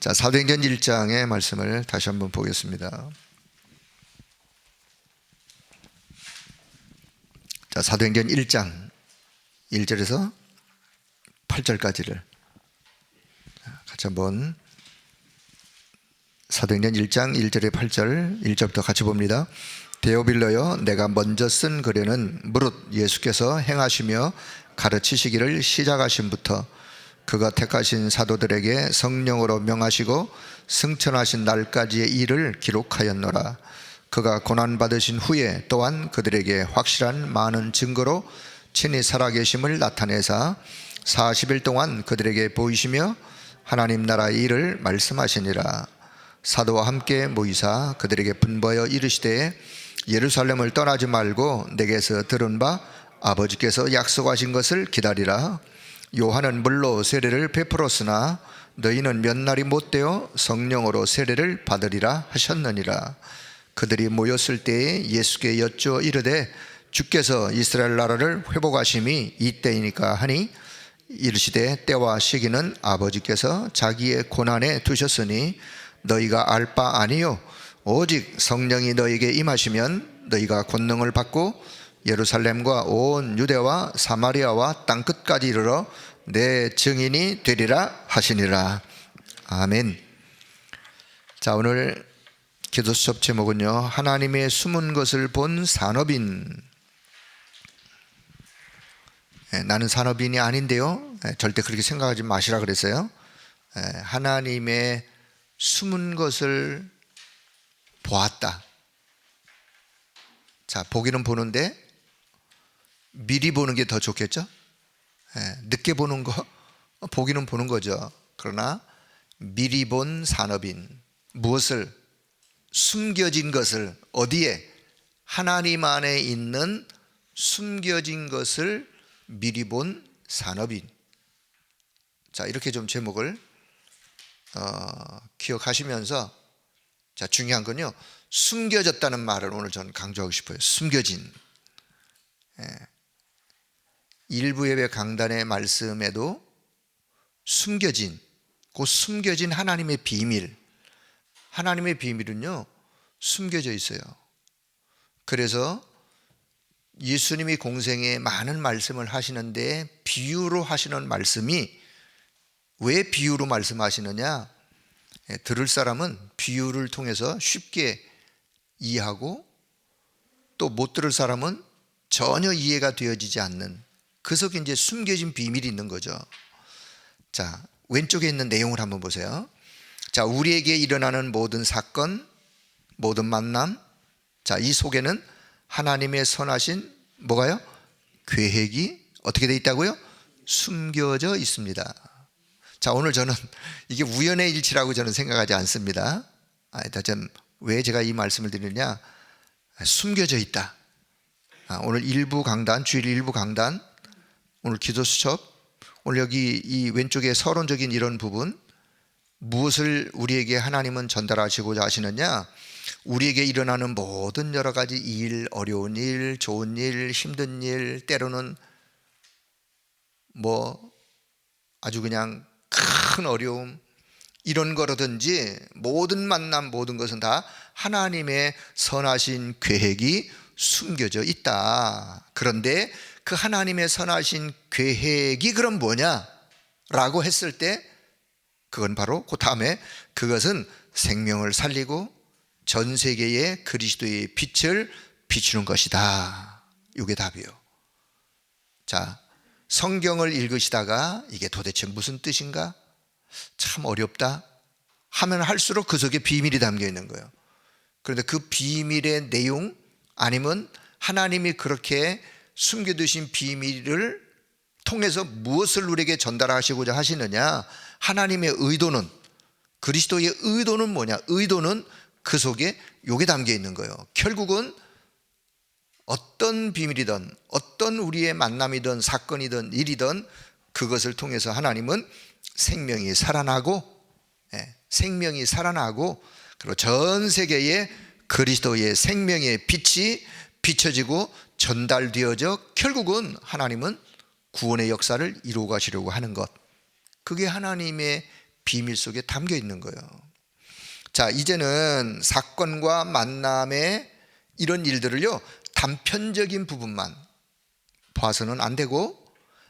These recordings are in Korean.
자, 사도행전 1장의 말씀을 다시 한번 보겠습니다. 자, 사도행전 1장 1절에서 8절까지를 같이 한번 사도행전 1장 1절에 8절 1절부터 같이 봅니다. 데오빌러여, 내가 먼저 쓴 글에는 무릇 예수께서 행하시며 가르치시기를 시작하심부터 그가 택하신 사도들에게 성령으로 명하시고 승천하신 날까지의 일을 기록하였노라. 그가 고난받으신 후에 또한 그들에게 확실한 많은 증거로 친히 살아계심을 나타내사 40일 동안 그들에게 보이시며 하나님 나라의 일을 말씀하시니라. 사도와 함께 모이사 그들에게 분부하여 이르시되 예루살렘을 떠나지 말고 내게서 들은 바 아버지께서 약속하신 것을 기다리라. 요한은 물로 세례를 베풀었으나 너희는 몇 날이 못되어 성령으로 세례를 받으리라 하셨느니라. 그들이 모였을 때에 예수께 여쭈어 이르되 주께서 이스라엘 나라를 회복하심이 이때이니까 하니 이르시되 때와 시기는 아버지께서 자기의 고난에 두셨으니 너희가 알 바 아니요 오직 성령이 너희에게 임하시면 너희가 권능을 받고 예루살렘과 온 유대와 사마리아와 땅끝까지 이르러 내 증인이 되리라 하시니라. 아멘. 자, 오늘 기도 수첩 제목은요, 하나님의 숨은 것을 본 산업인. 나는 산업인이 아닌데요, 절대 그렇게 생각하지 마시라 그랬어요. 하나님의 숨은 것을 보았다. 자, 보기는 보는데 미리 보는 게 더 좋겠죠? 늦게 보는 거, 보기는 보는 거죠. 그러나 미리 본 산업인, 무엇을? 숨겨진 것을. 어디에? 하나님 안에 있는 숨겨진 것을 미리 본 산업인. 자, 이렇게 좀 제목을 기억하시면서, 자, 중요한 건요, 숨겨졌다는 말을 오늘 저는 강조하고 싶어요. 숨겨진. 일부 예배 강단의 말씀에도 숨겨진, 그 숨겨진 하나님의 비밀, 하나님의 비밀은요 숨겨져 있어요. 그래서 예수님이 공생에 많은 말씀을 하시는데 비유로 하시는 말씀이, 왜 비유로 말씀하시느냐? 들을 사람은 비유를 통해서 쉽게 이해하고, 또 못 들을 사람은 전혀 이해가 되어지지 않는, 그 속에 이제 숨겨진 비밀이 있는 거죠. 자, 왼쪽에 있는 내용을 한번 보세요. 자, 우리에게 일어나는 모든 사건, 모든 만남, 자, 이 속에는 하나님의 선하신 뭐가요? 계획이 어떻게 돼 있다고요? 숨겨져 있습니다. 자, 오늘 저는 이게 우연의 일치라고 저는 생각하지 않습니다. 왜 제가 이 말씀을 드리느냐? 숨겨져 있다. 오늘 일부 강단, 주일 일부 강단, 오늘 기도 수첩, 오늘 여기 이 왼쪽에 서론적인 이런 부분, 무엇을 우리에게 하나님은 전달하시고자 하시느냐? 우리에게 일어나는 모든 여러 가지 일, 어려운 일, 좋은 일, 힘든 일, 때로는 뭐 아주 그냥 큰 어려움, 이런 거라든지 모든 만남, 모든 것은 다 하나님의 선하신 계획이 숨겨져 있다. 그런데 그 하나님의 선하신 계획이 그럼 뭐냐? 라고 했을 때 그건 바로 그 다음에 그것은 생명을 살리고 전 세계에 그리스도의 빛을 비추는 것이다. 이게 답이요. 자, 성경을 읽으시다가 이게 도대체 무슨 뜻인가? 참 어렵다 하면 할수록 그 속에 비밀이 담겨 있는 거예요. 그런데 그 비밀의 내용, 아니면 하나님이 그렇게 숨겨두신 비밀을 통해서 무엇을 우리에게 전달하시고자 하시느냐? 하나님의 의도는, 그리스도의 의도는 뭐냐? 의도는 그 속에 요게 담겨 있는 거예요. 결국은 어떤 비밀이든, 어떤 우리의 만남이든 사건이든 일이든 그것을 통해서 하나님은 생명이 살아나고, 그리고 전 세계에 그리스도의 생명의 빛이 비춰지고 전달되어져 결국은 하나님은 구원의 역사를 이루어 가시려고 하는 것, 그게 하나님의 비밀 속에 담겨 있는 거예요. 자, 이제는 사건과 만남의 이런 일들을요, 단편적인 부분만 봐서는 안 되고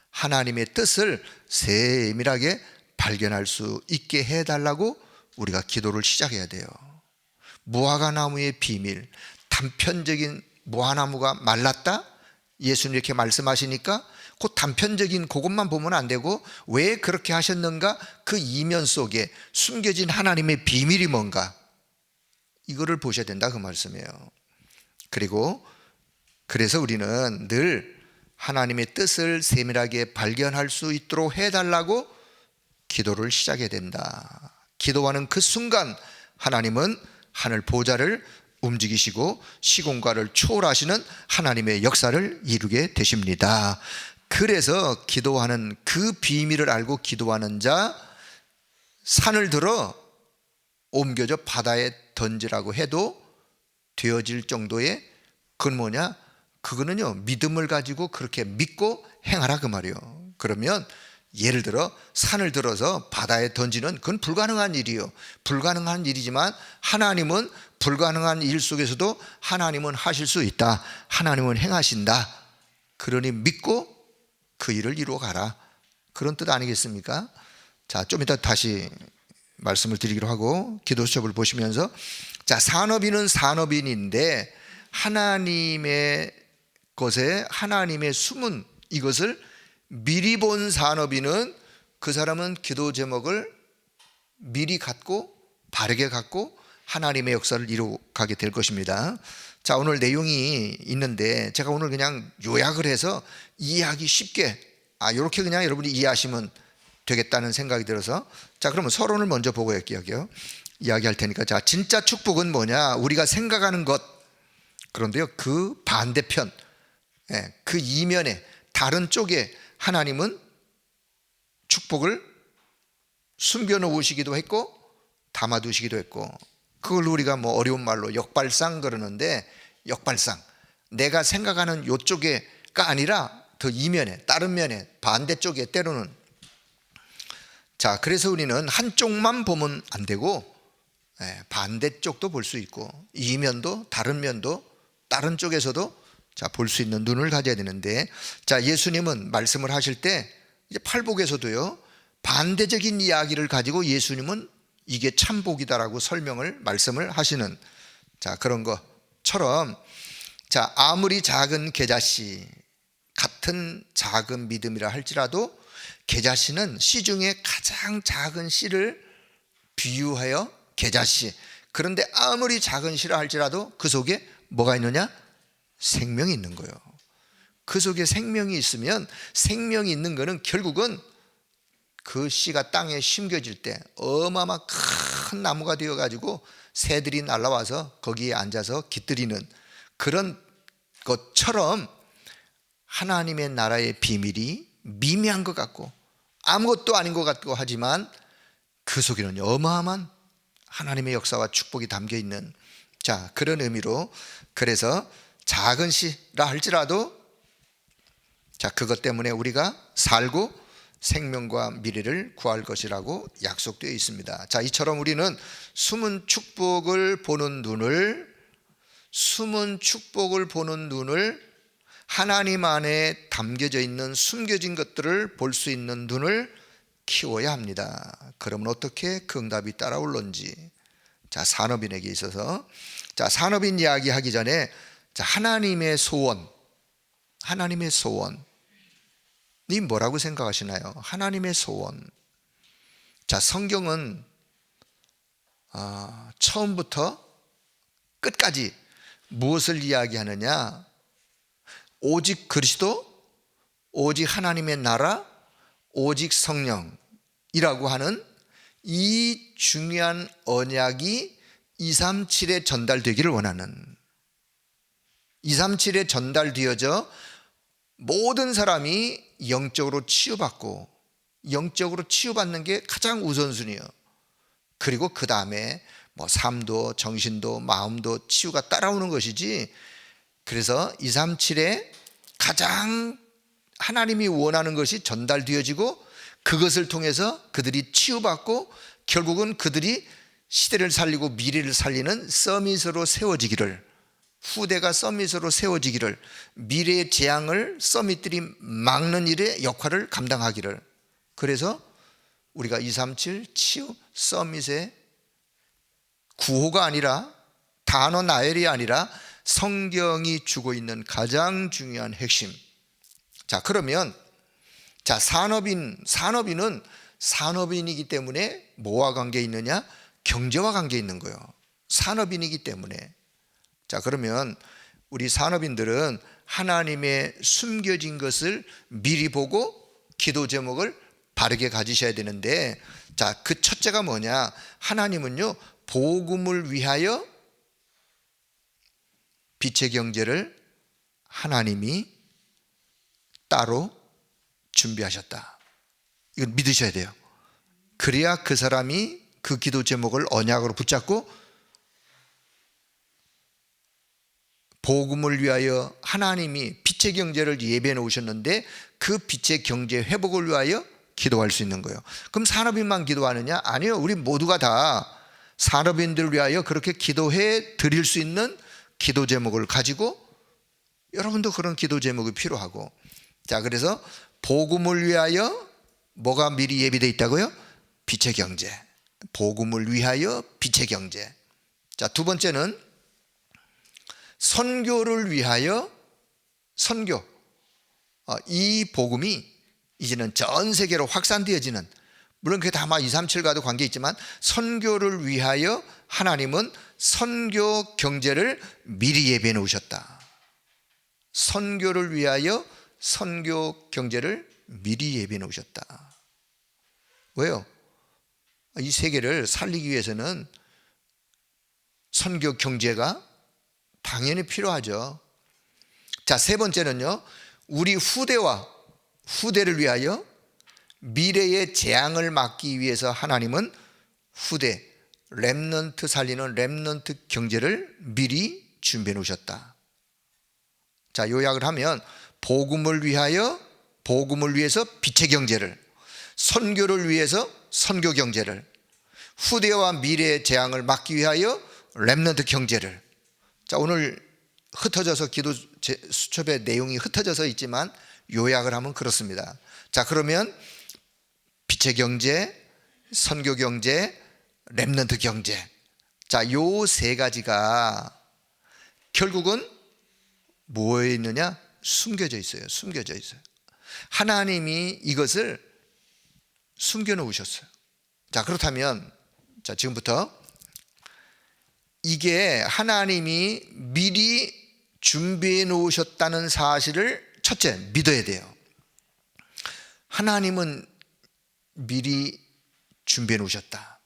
하나님의 뜻을 세밀하게 발견할 수 있게 해달라고 우리가 기도를 시작해야 돼요. 무화과나무의 비밀, 단편적인 무화과나무가 말랐다? 예수님 이렇게 말씀하시니까 그 단편적인 그것만 보면 안 되고 왜 그렇게 하셨는가? 그 이면 속에 숨겨진 하나님의 비밀이 뭔가, 이거를 보셔야 된다 그 말씀이에요. 그리고 그래서 우리는 늘 하나님의 뜻을 세밀하게 발견할 수 있도록 해달라고 기도를 시작해야 된다. 기도하는 그 순간 하나님은 하늘 보좌를 움직이시고 시공간을 초월하시는 하나님의 역사를 이루게 되십니다. 그래서 기도하는 그 비밀을 알고 기도하는 자, 산을 들어 옮겨져 바다에 던지라고 해도 되어질 정도의, 그건 뭐냐? 그거는요, 믿음을 가지고 그렇게 믿고 행하라 그 말이에요. 그러면 예를 들어 산을 들어서 바다에 던지는, 그건 불가능한 일이에요. 불가능한 일이지만 하나님은 불가능한 일 속에서도 하나님은 하실 수 있다, 하나님은 행하신다. 그러니 믿고 그 일을 이루어 가라, 그런 뜻 아니겠습니까? 자, 좀 이따 다시 말씀을 드리기로 하고 기도 수첩을 보시면서, 자, 산업인은 산업인인데 하나님의 것에, 하나님의 숨은 이것을 미리 본 산업인은, 그 사람은 기도 제목을 미리 갖고 바르게 갖고 하나님의 역사를 이루어가게 될 것입니다. 자, 오늘 내용이 있는데 제가 오늘 그냥 요약을 해서 이해하기 쉽게, 이렇게 그냥 여러분이 이해하시면 되겠다는 생각이 들어서, 자, 그러면 서론을 먼저 보고 이야기할 테니까, 자, 진짜 축복은 뭐냐? 우리가 생각하는 것. 그런데요, 그 반대편, 그 이면에 다른 쪽에 하나님은 축복을 숨겨놓으시기도 했고 담아두시기도 했고, 그걸 우리가 뭐 어려운 말로 역발상 그러는데, 역발상, 내가 생각하는 요쪽에가 아니라 더 이면에, 다른 면에, 반대쪽에 때로는. 자, 그래서 우리는 한쪽만 보면 안 되고 반대쪽도 볼 수 있고 이면도, 다른 면도, 다른 쪽에서도 자, 볼 수 있는 눈을 가져야 되는데, 자, 예수님은 말씀을 하실 때 이제 팔복에서도요, 반대적인 이야기를 가지고 예수님은 이게 참복이다라고 말씀을 하시는, 자, 그런 것처럼, 자, 아무리 작은 계자씨, 같은 작은 믿음이라 할지라도 계자씨는 씨 중에 가장 작은 씨를 비유하여 계자씨, 그런데 아무리 작은 씨라 할지라도 그 속에 뭐가 있느냐? 생명이 있는 거예요. 그 속에 생명이 있으면, 생명이 있는 거는 결국은 그 씨가 땅에 심겨질 때 어마어마한 큰 나무가 되어가지고 새들이 날아와서 거기에 앉아서 깃들이는 그런 것처럼, 하나님의 나라의 비밀이 미미한 것 같고 아무것도 아닌 것 같고 하지만 그 속에는 어마어마한 하나님의 역사와 축복이 담겨 있는, 자, 그런 의미로, 그래서 작은 씨라 할지라도, 자, 그것 때문에 우리가 살고 생명과 미래를 구할 것이라고 약속되어 있습니다. 자, 이처럼 우리는 숨은 축복을 보는 눈을, 하나님 안에 담겨져 있는 숨겨진 것들을 볼 수 있는 눈을 키워야 합니다. 그러면 어떻게 그 응답이 따라올런지. 자, 산업인에게 있어서, 자, 산업인 이야기하기 전에, 자, 하나님의 소원이 뭐라고 생각하시나요? 하나님의 소원. 자, 성경은 처음부터 끝까지 무엇을 이야기하느냐? 오직 그리스도, 오직 하나님의 나라, 오직 성령이라고 하는 이 중요한 언약이 237에 전달되기를 원하는, 237에 전달되어져 모든 사람이 영적으로 치유받고, 영적으로 치유받는 게 가장 우선순위예요. 그리고 그 다음에 뭐 삶도 정신도 마음도 치유가 따라오는 것이지, 그래서 237에 가장 하나님이 원하는 것이 전달되어지고 그것을 통해서 그들이 치유받고 결국은 그들이 시대를 살리고 미래를 살리는 서밋으로 세워지기를, 후대가 서밋으로 세워지기를, 미래의 재앙을 서밋들이 막는 일의 역할을 감당하기를. 그래서 우리가 237 치유 서밋의 구호가 아니라, 단어 나열이 아니라 성경이 주고 있는 가장 중요한 핵심. 자, 그러면 산업인은 산업인이기 때문에 뭐와 관계 있느냐? 경제와 관계 있는 거예요. 산업인이기 때문에. 자, 그러면 우리 산업인들은 하나님의 숨겨진 것을 미리 보고 기도 제목을 바르게 가지셔야 되는데, 자, 그 첫째가 뭐냐? 하나님은요, 복음을 위하여 빛의 경제를 하나님이 따로 준비하셨다. 이건 믿으셔야 돼요. 그래야 그 사람이 그 기도 제목을 언약으로 붙잡고 복음을 위하여 하나님이 빛의 경제를 예배해 놓으셨는데 그 빛의 경제 회복을 위하여 기도할 수 있는 거예요. 그럼 산업인만 기도하느냐? 아니요. 우리 모두가 다 산업인들을 위하여 그렇게 기도해 드릴 수 있는 기도 제목을 가지고, 여러분도 그런 기도 제목이 필요하고. 자, 그래서 복음을 위하여 뭐가 미리 예비되어 있다고요? 빛의 경제. 복음을 위하여 빛의 경제. 자, 두 번째는 선교를 위하여 선교. 이 복음이 이제는 전 세계로 확산되어지는, 물론 그게 다 237과도 관계 있지만, 선교를 위하여 하나님은 선교 경제를 미리 예비해 놓으셨다. 선교를 위하여 선교 경제를 미리 예비해 놓으셨다. 왜요? 이 세계를 살리기 위해서는 선교 경제가 당연히 필요하죠. 자, 세 번째는요, 우리 후대를 위하여 미래의 재앙을 막기 위해서 하나님은 후대, 렘넌트 살리는 렘넌트 경제를 미리 준비해 놓으셨다. 자, 요약을 하면 복음을 위해서 빛의 경제를, 선교를 위해서 선교 경제를, 후대와 미래의 재앙을 막기 위하여 렘넌트 경제를. 자, 오늘 흩어져서 기도 수첩의 내용이 흩어져서 있지만 요약을 하면 그렇습니다. 자, 그러면 빛의 경제, 선교 경제, 렘넌트 경제. 자, 요 세 가지가 결국은 뭐에 있느냐? 숨겨져 있어요. 숨겨져 있어요. 하나님이 이것을 숨겨 놓으셨어요. 자, 그렇다면 자, 지금부터 이게 하나님이 미리 준비해 놓으셨다는 사실을 첫째 믿어야 돼요. 하나님은 미리 준비해 놓으셨다.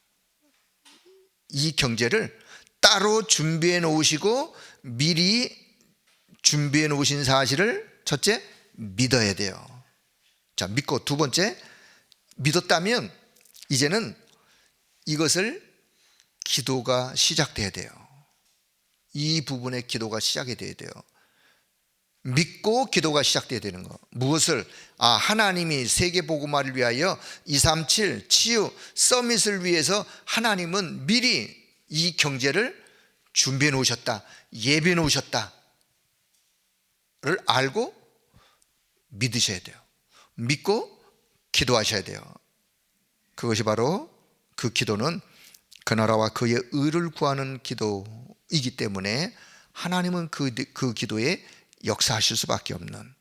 이 경제를 따로 준비해 놓으시고 미리 준비해 놓으신 사실을 첫째 믿어야 돼요. 자, 믿고 두 번째, 믿었다면 이제는 이것을 기도가 시작돼야 돼요. 이 부분에 기도가 시작이 돼야 돼요. 믿고 기도가 시작돼야 되는 거. 무엇을? 하나님이 세계복음화를 위하여 237 치유 서밋을 위해서 하나님은 미리 이 경제를 준비해 놓으셨다, 예비해 놓으셨다를 알고 믿으셔야 돼요. 믿고 기도하셔야 돼요. 그것이 바로, 그 기도는 그 나라와 그의 의를 구하는 기도이기 때문에 하나님은 그 기도에 역사하실 수밖에 없는.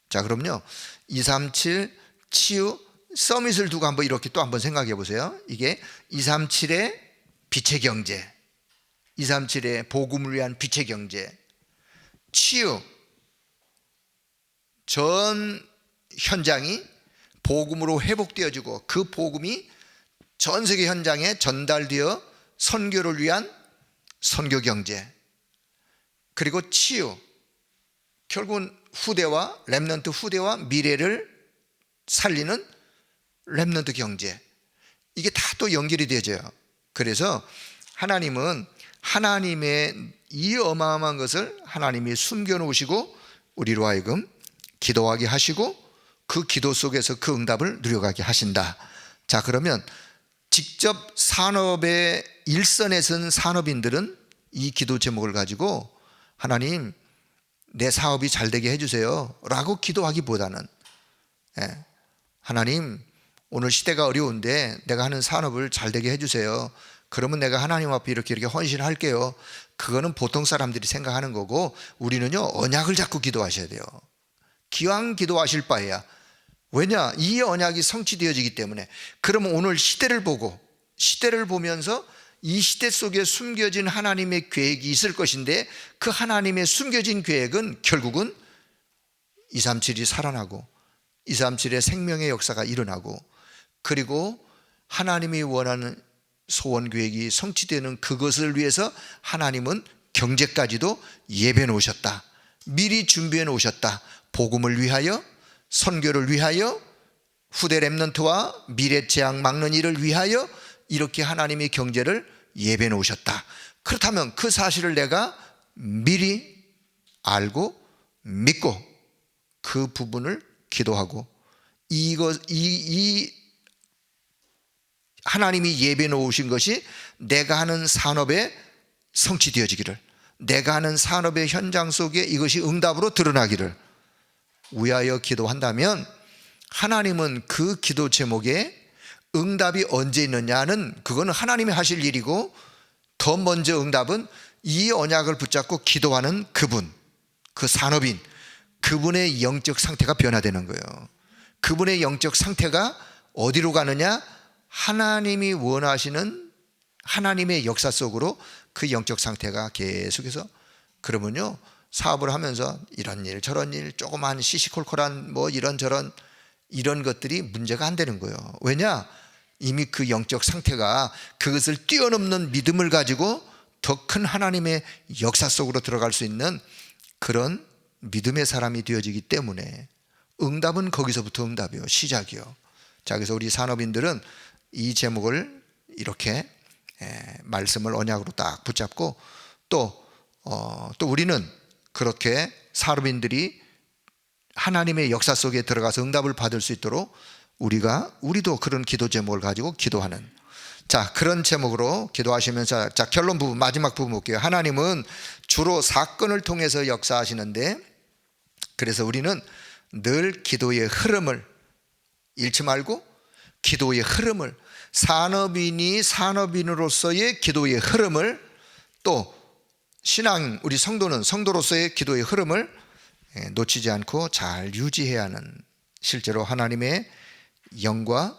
자, 그럼요, 237 치유 서밋을 두고 한번 이렇게 또 한번 생각해 보세요. 이게 237의 빛의 경제, 237의 복음을 위한 빛의 경제, 치유, 전 현장이 복음으로 회복되어지고 그 복음이 전 세계 현장에 전달되어 선교를 위한 선교 경제, 그리고 치유, 결국은 후대와 렘넌트 후대와 미래를 살리는 렘넌트 경제, 이게 다 또 연결이 되어져요. 그래서 하나님은 하나님의 이 어마어마한 것을 하나님이 숨겨놓으시고 우리로 하여금 기도하게 하시고 그 기도 속에서 그 응답을 누려가게 하신다. 자, 그러면 직접 산업의 일선에 선 산업인들은 이 기도 제목을 가지고 하나님 내 사업이 잘 되게 해주세요 라고 기도하기보다는 하나님 오늘 시대가 어려운데 내가 하는 산업을 잘 되게 해주세요. 그러면 내가 하나님 앞에 이렇게 헌신할게요. 그거는 보통 사람들이 생각하는 거고, 우리는요 언약을 잡고 기도하셔야 돼요. 기왕 기도하실 바에야. 왜냐? 이 언약이 성취되어지기 때문에. 그러면 오늘 시대를 보고, 시대를 보면서 이 시대 속에 숨겨진 하나님의 계획이 있을 것인데, 그 하나님의 숨겨진 계획은 결국은 237이 살아나고 237의 생명의 역사가 일어나고, 그리고 하나님이 원하는 소원 계획이 성취되는 그것을 위해서 하나님은 경제까지도 예배해 놓으셨다. 미리 준비해 놓으셨다. 복음을 위하여, 선교를 위하여, 후대 렘넌트와 미래 재앙 막는 일을 위하여 이렇게 하나님의 경제를 예배해 놓으셨다. 그렇다면 그 사실을 내가 미리 알고 믿고 그 부분을 기도하고, 이 하나님이 예배해 놓으신 것이 내가 하는 산업에 성취되어지기를, 내가 하는 산업의 현장 속에 이것이 응답으로 드러나기를 위하여 기도한다면, 하나님은 그 기도 제목에 응답이 언제 있느냐는 그거는 하나님이 하실 일이고, 더 먼저 응답은 이 언약을 붙잡고 기도하는 그분, 그 산업인, 그분의 영적 상태가 변화되는 거예요. 그분의 영적 상태가 어디로 가느냐? 하나님이 원하시는 하나님의 역사 속으로 그 영적 상태가 계속해서, 그러면요 사업을 하면서 이런 일 저런 일 조그만 시시콜콜한 뭐 이런저런 이런 것들이 문제가 안 되는 거예요. 왜냐? 이미 그 영적 상태가 그것을 뛰어넘는 믿음을 가지고 더 큰 하나님의 역사 속으로 들어갈 수 있는 그런 믿음의 사람이 되어지기 때문에, 응답은 거기서부터 응답이요, 시작이요. 자, 그래서 우리 산업인들은 이 제목을 이렇게 말씀을 언약으로 딱 붙잡고, 또 우리는 그렇게 산업인들이 하나님의 역사 속에 들어가서 응답을 받을 수 있도록 우리도 그런 기도 제목을 가지고 기도하는, 자, 그런 제목으로 기도하시면서, 자, 결론 부분, 마지막 부분 볼게요. 하나님은 주로 사건을 통해서 역사하시는데, 그래서 우리는 늘 기도의 흐름을 잃지 말고, 기도의 흐름을, 산업인이 산업인으로서의 기도의 흐름을, 또 신앙 우리 성도는 성도로서의 기도의 흐름을 놓치지 않고 잘 유지해야 하는, 실제로 하나님의 영과,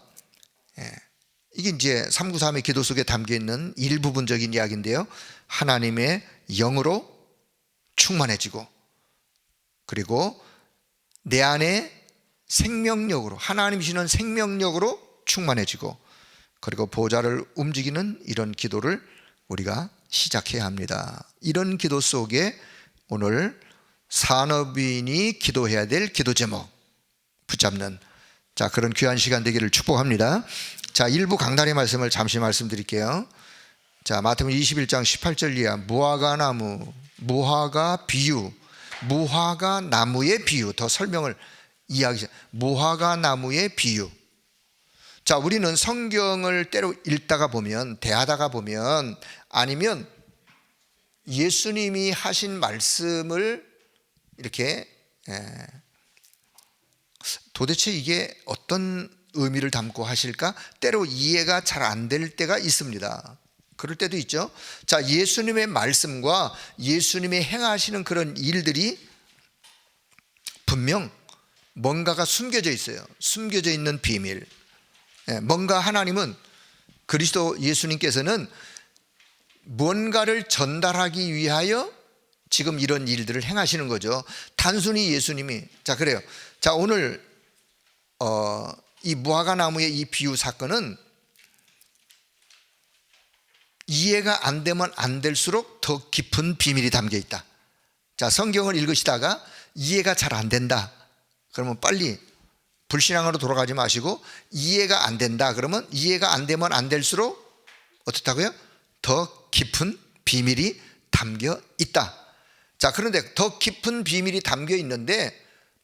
이게 이제 393의 기도 속에 담겨있는 일부분적인 이야기인데요, 하나님의 영으로 충만해지고, 그리고 내 안에 생명력으로, 하나님 주시는 생명력으로 충만해지고, 그리고 보좌를 움직이는 이런 기도를 우리가 시작해야 합니다. 이런 기도 속에 오늘 산업인이 기도해야 될 기도 제목 붙잡는, 자, 그런 귀한 시간 되기를 축복합니다. 자, 일부 강단의 말씀을 잠시 말씀드릴게요. 자, 마태복음 21장 18절 이하, 무화과 나무, 무화과 비유, 무화과 나무의 비유, 더 설명을 이야기해. 무화과 나무의 비유. 자, 우리는 성경을 때로 읽다가 보면, 대하다가 보면, 아니면 예수님이 하신 말씀을 이렇게 도대체 이게 어떤 의미를 담고 하실까? 때로 이해가 잘 안 될 때가 있습니다. 그럴 때도 있죠. 자, 예수님의 말씀과 예수님의 행하시는 그런 일들이 분명 뭔가가 숨겨져 있어요. 숨겨져 있는 비밀. 뭔가 하나님은, 그리스도 예수님께서는 뭔가를 전달하기 위하여 지금 이런 일들을 행하시는 거죠. 단순히 예수님이, 자, 그래요. 자, 오늘 이 무화과 나무의 이 비유 사건은 이해가 안 되면 안 될수록 더 깊은 비밀이 담겨 있다. 자, 성경을 읽으시다가 이해가 잘 안 된다, 그러면 빨리 불신앙으로 돌아가지 마시고, 이해가 안 된다 그러면 이해가 안 되면 안 될수록 어떻다고요? 더 깊은 비밀이 담겨 있다. 자, 그런데 더 깊은 비밀이 담겨 있는데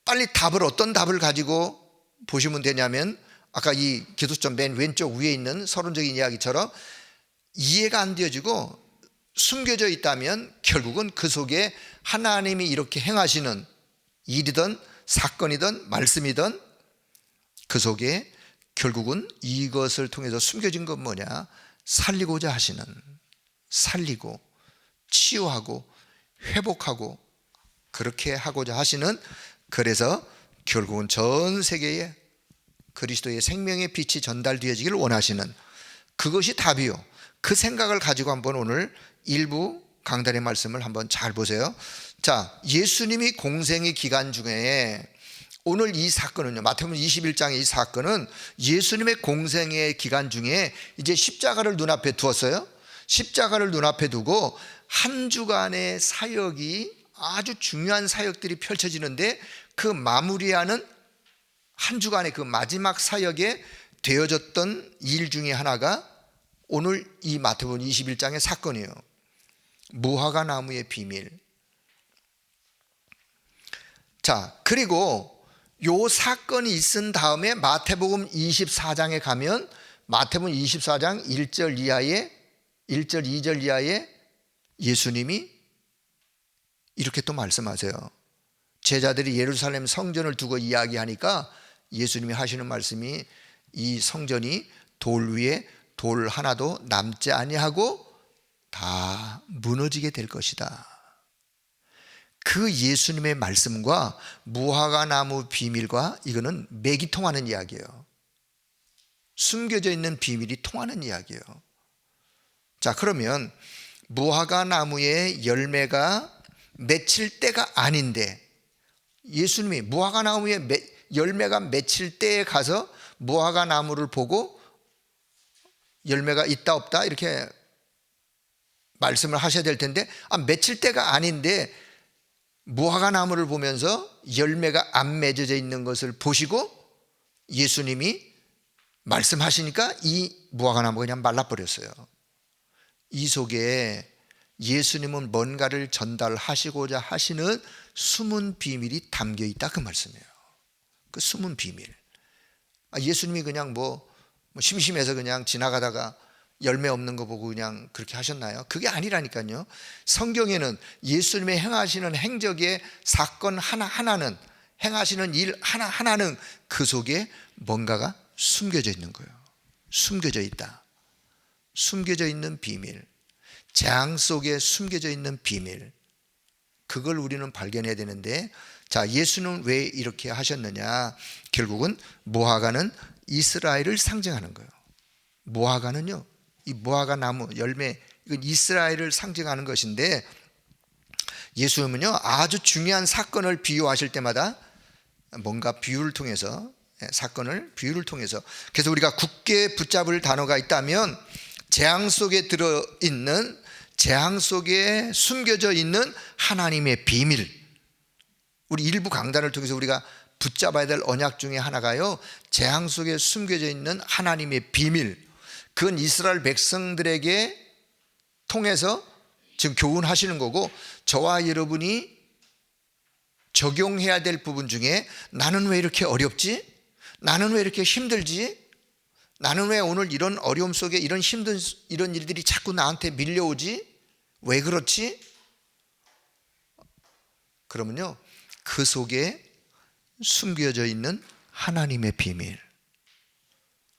빨리 답을, 어떤 답을 가지고 보시면 되냐면, 아까 이 기도점 맨 왼쪽 위에 있는 서론적인 이야기처럼 이해가 안 되어지고 숨겨져 있다면 결국은 그 속에 하나님이 이렇게 행하시는 일이든 사건이든 말씀이든 그 속에 결국은 이것을 통해서 숨겨진 건 뭐냐? 살리고자 하시는, 살리고 치유하고 회복하고 그렇게 하고자 하시는, 그래서 결국은 전 세계에 그리스도의 생명의 빛이 전달되어지기를 원하시는, 그것이 답이요. 그 생각을 가지고 한번 오늘 일부 강단의 말씀을 한번 잘 보세요. 자, 예수님이 공생의 기간 중에 오늘 이 사건은요, 마태복음 21장의 이 사건은 예수님의 공생의 기간 중에 이제 십자가를 눈앞에 두었어요. 십자가를 눈앞에 두고 한 주간의 사역이, 아주 중요한 사역들이 펼쳐지는데 그 마무리하는 한 주간의 그 마지막 사역에 되어졌던 일 중에 하나가 오늘 이 마태복음 21장의 사건이에요. 무화과 나무의 비밀. 자, 그리고 요 사건이 있은 다음에 마태복음 24장에 가면 마태복음 24장 1절 이하에 1절 2절 이하에 예수님이 이렇게 또 말씀하세요. 제자들이 예루살렘 성전을 두고 이야기하니까 예수님이 하시는 말씀이 이 성전이 돌 위에 돌 하나도 남지 아니하고 다 무너지게 될 것이다. 그 예수님의 말씀과 무화과 나무 비밀과 이거는 맥이 통하는 이야기예요. 숨겨져 있는 비밀이 통하는 이야기예요. 자, 그러면 무화과 나무의 열매가 맺힐 때가 아닌데 예수님이 무화과 나무의 열매가 맺힐 때에 가서 무화과 나무를 보고 열매가 있다 없다 이렇게 말씀을 하셔야 될 텐데, 맺힐 때가 아닌데 무화과 나무를 보면서 열매가 안 맺어져 있는 것을 보시고 예수님이 말씀하시니까 이 무화과 나무가 그냥 말라버렸어요. 이 속에 예수님은 뭔가를 전달하시고자 하시는 숨은 비밀이 담겨 있다, 그 말씀이에요. 그 숨은 비밀. 예수님이 그냥 뭐 심심해서 그냥 지나가다가 열매 없는 거 보고 그냥 그렇게 하셨나요? 그게 아니라니까요. 성경에는 예수님의 행하시는 행적의 사건 하나하나는, 행하시는 일 하나하나는 그 속에 뭔가가 숨겨져 있는 거예요. 숨겨져 있다. 숨겨져 있는 비밀, 재앙 속에 숨겨져 있는 비밀, 그걸 우리는 발견해야 되는데, 자, 예수는 왜 이렇게 하셨느냐? 결국은 무화과는 이스라엘을 상징하는 거예요. 무화과는요, 이 무화과 나무 열매, 이건 이스라엘을 상징하는 것인데, 예수님은요 아주 중요한 사건을 비유하실 때마다 뭔가 비유를 통해서, 사건을 비유를 통해서, 그래서 우리가 굳게 붙잡을 단어가 있다면 재앙 속에 들어있는, 재앙 속에 숨겨져 있는 하나님의 비밀, 우리 일부 강단을 통해서 우리가 붙잡아야 될 언약 중에 하나가요, 재앙 속에 숨겨져 있는 하나님의 비밀. 그건 이스라엘 백성들에게 통해서 지금 교훈하시는 거고, 저와 여러분이 적용해야 될 부분 중에 나는 왜 이렇게 어렵지? 나는 왜 이렇게 힘들지? 나는 왜 오늘 이런 어려움 속에 이런 힘든 이런 일들이 자꾸 나한테 밀려오지? 왜 그렇지? 그러면요, 그 속에 숨겨져 있는 하나님의 비밀,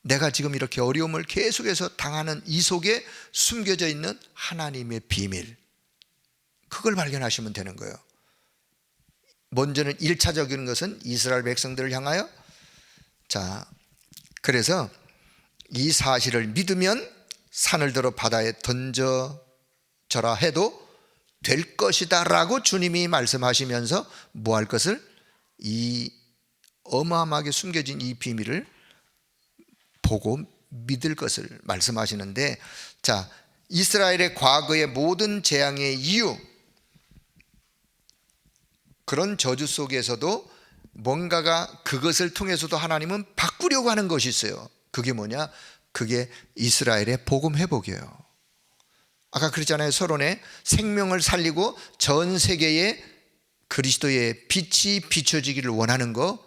내가 지금 이렇게 어려움을 계속해서 당하는 이 속에 숨겨져 있는 하나님의 비밀, 그걸 발견하시면 되는 거예요. 먼저는 1차적인 것은 이스라엘 백성들을 향하여, 자, 그래서 이 사실을 믿으면 산을 들어 바다에 던져져라 해도 될 것이다 라고 주님이 말씀하시면서 뭐 할 것을, 이 어마어마하게 숨겨진 이 비밀을 보고 믿을 것을 말씀하시는데, 자, 이스라엘의 과거의 모든 재앙의 이유, 그런 저주 속에서도 뭔가가, 그것을 통해서도 하나님은 바꾸려고 하는 것이 있어요. 그게 뭐냐? 그게 이스라엘의 복음 회복이에요. 아까 그랬잖아요. 서론에 생명을 살리고 전 세계에 그리스도의 빛이 비춰지기를 원하는 거,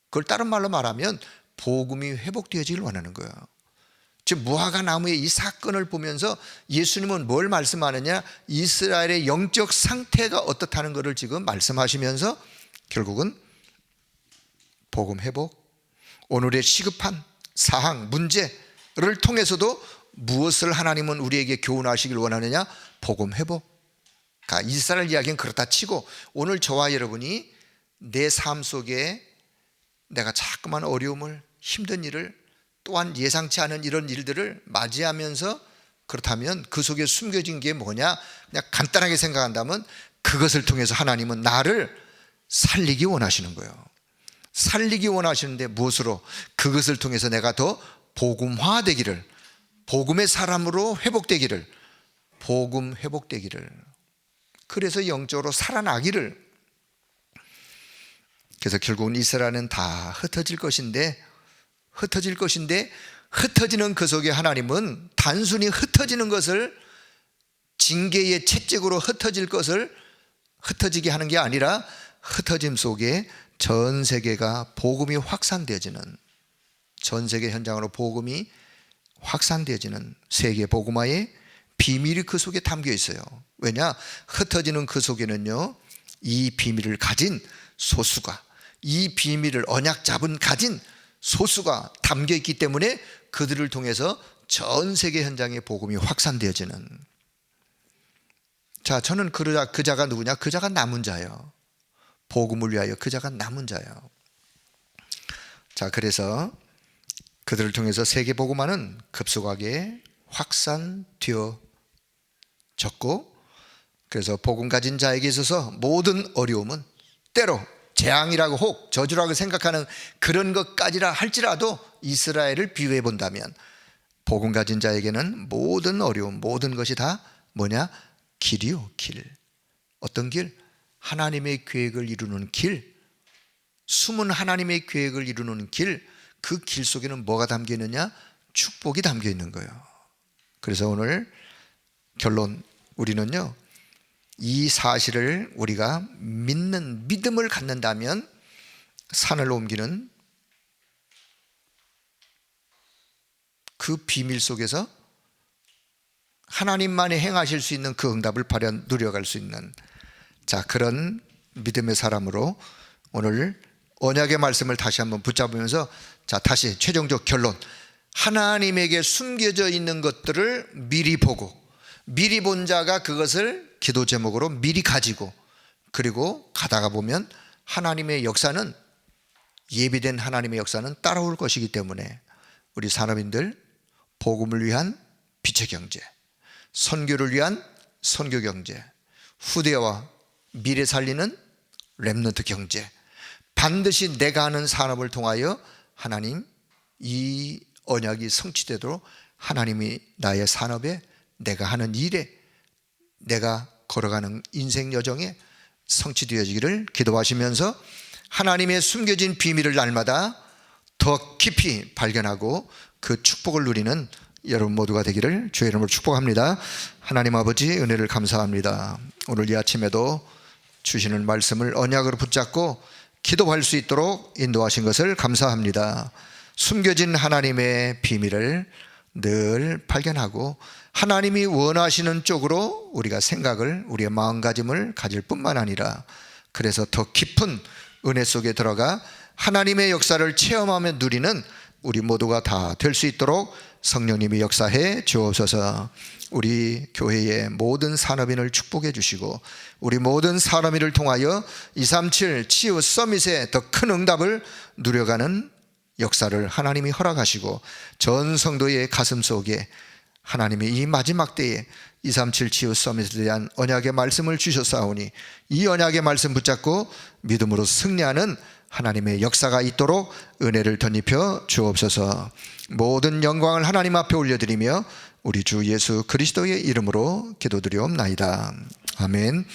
그걸 다른 말로 말하면 복음이 회복되어지길 원하는 거예요. 지금 무화과 나무의 이 사건을 보면서 예수님은 뭘 말씀하느냐, 이스라엘의 영적 상태가 어떻다는 것을 지금 말씀하시면서 결국은 복음 회복, 오늘의 시급한 사항, 문제를 통해서도 무엇을 하나님은 우리에게 교훈하시길 원하느냐, 복음 회복. 그러니까 이스라엘 이야기는 그렇다 치고 오늘 저와 여러분이 내 삶 속에 내가 자꾸만 어려움을, 힘든 일을, 또한 예상치 않은 이런 일들을 맞이하면서, 그렇다면 그 속에 숨겨진 게 뭐냐, 그냥 간단하게 생각한다면 그것을 통해서 하나님은 나를 살리기 원하시는 거예요. 살리기 원하시는데 무엇으로? 그것을 통해서 내가 더 복음화되기를, 복음의 사람으로 회복되기를, 복음 회복되기를, 그래서 영적으로 살아나기를. 그래서 결국은 이스라엘은 다 흩어질 것인데 흩어지는 그 속에 하나님은 단순히 흩어지는 것을, 징계의 채찍으로 흩어질 것을 흩어지게 하는 게 아니라 흩어짐 속에 전 세계가 복음이 확산되어지는, 전 세계 현장으로 복음이 확산되어지는 세계 복음화의 비밀이 그 속에 담겨 있어요. 왜냐? 흩어지는 그 속에는요, 이 비밀을 가진 소수가, 이 비밀을 언약 잡은 가진 소수가 담겨 있기 때문에 그들을 통해서 전 세계 현장의 복음이 확산되어지는. 자, 저는 그 자가 누구냐? 그 자가 남은 자예요. 복음을 위하여 그 자가 남은 자예요. 자, 그래서 그들을 통해서 세계 복음화는 급속하게 확산되어졌고, 그래서 복음 가진 자에게 있어서 모든 어려움은, 때로 재앙이라고 혹 저주라고 생각하는 그런 것까지라 할지라도 이스라엘을 비유해 본다면 복음 가진 자에게는 모든 어려움, 모든 것이 다 뭐냐? 길이요, 길. 어떤 길? 하나님의 계획을 이루는 길, 숨은 하나님의 계획을 이루는 길. 그 길 속에는 뭐가 담겨 있느냐? 축복이 담겨 있는 거예요. 그래서 오늘 결론, 우리는요, 이 사실을 우리가 믿는 믿음을 갖는다면 산을 옮기는 그 비밀 속에서 하나님만이 행하실 수 있는 그 응답을 누려갈 수 있는, 자, 그런 믿음의 사람으로 오늘 언약의 말씀을 다시 한번 붙잡으면서, 자, 다시 최종적 결론, 하나님에게 숨겨져 있는 것들을 미리 보고, 미리 본 자가 그것을 기도 제목으로 미리 가지고, 그리고 가다가 보면 하나님의 역사는, 예비된 하나님의 역사는 따라올 것이기 때문에 우리 산업인들 복음을 위한 빛의 경제, 선교를 위한 선교 경제, 후대와 미래 살리는 렘넌트 경제, 반드시 내가 하는 산업을 통하여 하나님 이 언약이 성취되도록 하나님이 나의 산업에, 내가 하는 일에, 내가 걸어가는 인생 여정에 성취되어지기를 기도하시면서 하나님의 숨겨진 비밀을 날마다 더 깊이 발견하고 그 축복을 누리는 여러분 모두가 되기를 주의 이름으로 축복합니다. 하나님 아버지, 은혜를 감사합니다. 오늘 이 아침에도 주시는 말씀을 언약으로 붙잡고 기도할 수 있도록 인도하신 것을 감사합니다. 숨겨진 하나님의 비밀을 늘 발견하고 하나님이 원하시는 쪽으로 우리가 생각을, 우리의 마음가짐을 가질 뿐만 아니라, 그래서 더 깊은 은혜 속에 들어가 하나님의 역사를 체험하며 누리는 우리 모두가 다 될 수 있도록 성령님이 역사해 주옵소서. 우리 교회의 모든 산업인을 축복해 주시고 우리 모든 산업인을 통하여 237 치유 서밋의 더 큰 응답을 누려가는 역사를 하나님이 허락하시고, 전 성도의 가슴 속에 하나님이 이 마지막 때에 237 치유 서밋에 대한 언약의 말씀을 주셨사오니 이 언약의 말씀 붙잡고 믿음으로 승리하는 하나님의 역사가 있도록 은혜를 덧입혀 주옵소서. 모든 영광을 하나님 앞에 올려드리며 우리 주 예수 그리스도의 이름으로 기도드리옵나이다. 아멘.